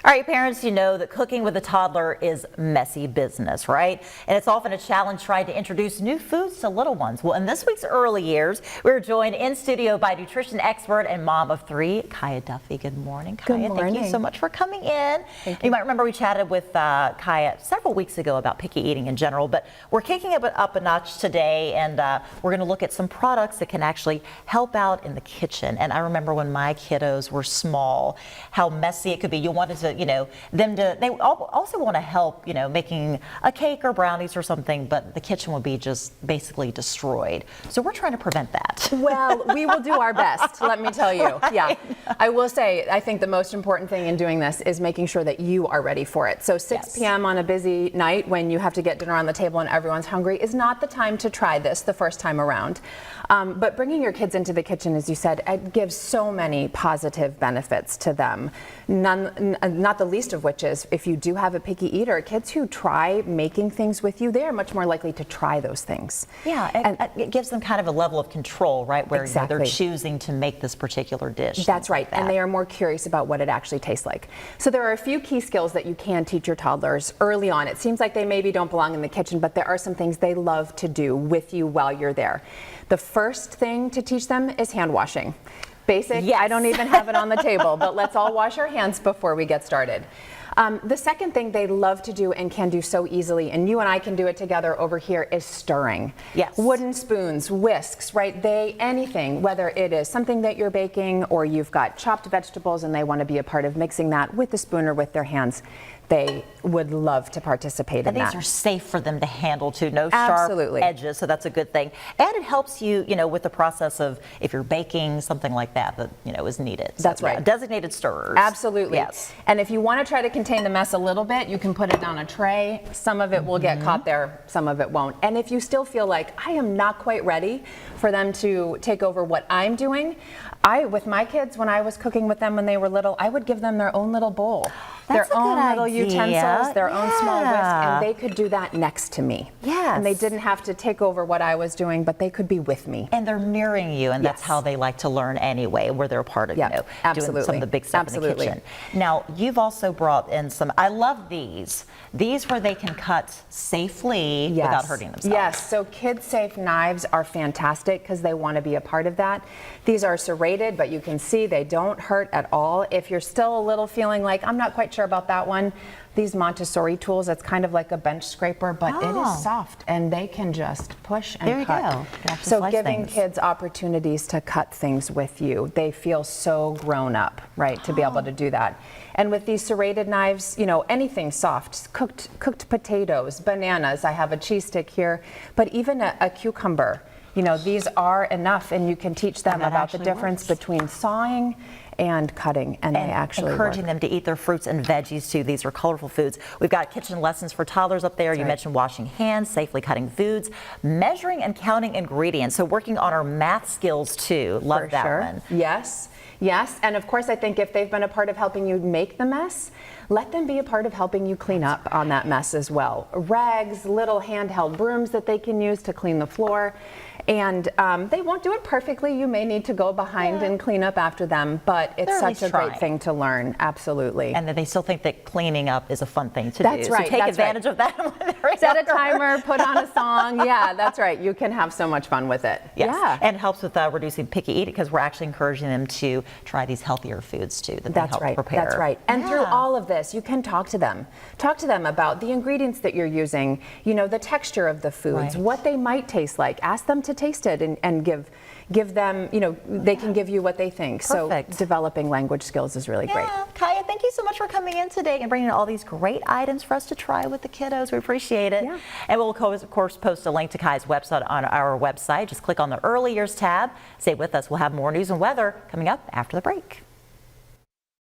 All right, parents, you know that cooking with a toddler is messy business, right? And it's often a challenge trying to introduce new foods to little ones. Well, in this week's Early Years, we're joined in studio by nutrition expert and mom of three, Kiyah Duffey. Good morning, Kiyah. Good morning. Thank you so much for coming in. Thank you. You might remember we chatted with Kiyah several weeks ago about picky eating in general, but we're kicking it up a notch today, and we're going to look at some products that can actually help out in the kitchen. And I remember when my kiddos were small, how messy it could be. You wanted to, they also want to help, making a cake or brownies or something, but the kitchen would be just basically destroyed. So we're trying to prevent that. Well, we will do our best, let me tell you. Right. Yeah. I will say, I think the most important thing in doing this is making sure that you are ready for it. So 6 p.m. on a busy night when you have to get dinner on the table and everyone's hungry is not the time to try this the first time around. But bringing your kids into the kitchen, as you said, it gives so many positive benefits to them. Not the least of which is if you do have a picky eater, kids who try making things with you, they are much more likely to try those things. Yeah, and it gives them kind of a level of control, right, where exactly. they're choosing to make this particular dish. That's right, and they are more curious about what it actually tastes like. So there are a few key skills that you can teach your toddlers early on. It seems like they maybe don't belong in the kitchen, but there are some things they love to do with you while you're there. The first thing to teach them is hand washing. Basic, yes. I don't even have it on the table, but let's all wash our hands before we get started. The second thing they love to do and can do so easily, and you and I can do it together over here, is stirring. Yes. Wooden spoons, whisks, right? Anything, whether it is something that you're baking or you've got chopped vegetables and they want to be a part of mixing that with the spoon or with their hands, they would love to participate in that. And these are safe for them to handle too, no sharp edges, so that's a good thing. And it helps you, with the process of if you're baking, something like that, is needed. So, that's right. Yeah, designated stirrers. Absolutely. Yes. And if you want to try to contain the mess a little bit, you can put it down a tray. Some of it will get caught there, some of it won't. And if you still feel like I am not quite ready for them to take over what I'm doing, with my kids, when I was cooking with them when they were little, I would give them their own little bowl. That's their own little utensils, their own small whisk, and they could do that next to me. Yes. And they didn't have to take over what I was doing, but they could be with me. And they're mirroring you, and that's how they like to learn anyway, where they're a part of, doing some of the big stuff in the kitchen. Now, you've also brought in some, I love these. These where they can cut safely without hurting themselves. Yes, so kid-safe knives are fantastic because they want to be a part of that. These are serrated, but you can see they don't hurt at all. If you're still a little feeling like, I'm not quite sure about that one, these Montessori tools, it's kind of like a bench scraper, but it is soft and they can just push and cut. There you go. So giving kids opportunities to cut things with you, they feel so grown up, right, to be able to do that. And with these serrated knives, anything soft, cooked potatoes, bananas, I have a cheese stick here, but even a cucumber, these are enough, and you can teach them about the difference between sawing and cutting, and they actually encouraging them to eat their fruits and veggies too. These are colorful foods. We've got kitchen lessons for toddlers up there. You mentioned washing hands, safely cutting foods, measuring and counting ingredients. So working on our math skills too. Love that one. Yes. Yes, and of course I think if they've been a part of helping you make the mess, let them be a part of helping you clean up on that mess as well. Rags, little handheld brooms that they can use to clean the floor. And they won't do it perfectly. You may need to go behind and clean up after them, but it's such a great thing to learn. Absolutely. And then they still think that cleaning up is a fun thing to do. That's right. So take advantage of that. Set a timer, put on a song. Yeah, that's right. You can have so much fun with it. Yes. Yeah. And it helps with reducing picky eating because we're actually encouraging them to try these healthier foods too that they help prepare. That's right. And through all of this, you can talk to them. Talk to them about the ingredients that you're using, the texture of the foods, what they might taste like. Ask them to taste it and give them, they can give you what they think. Perfect. So developing language skills is really great. Kiyah, thank you so much for coming in today and bringing all these great items for us to try with the kiddos. We appreciate it. Yeah. And we'll, of course, post a link to Kiyah's website on our website. Just click on the Early Years tab. Stay with us. We'll have more news and weather coming up after the break.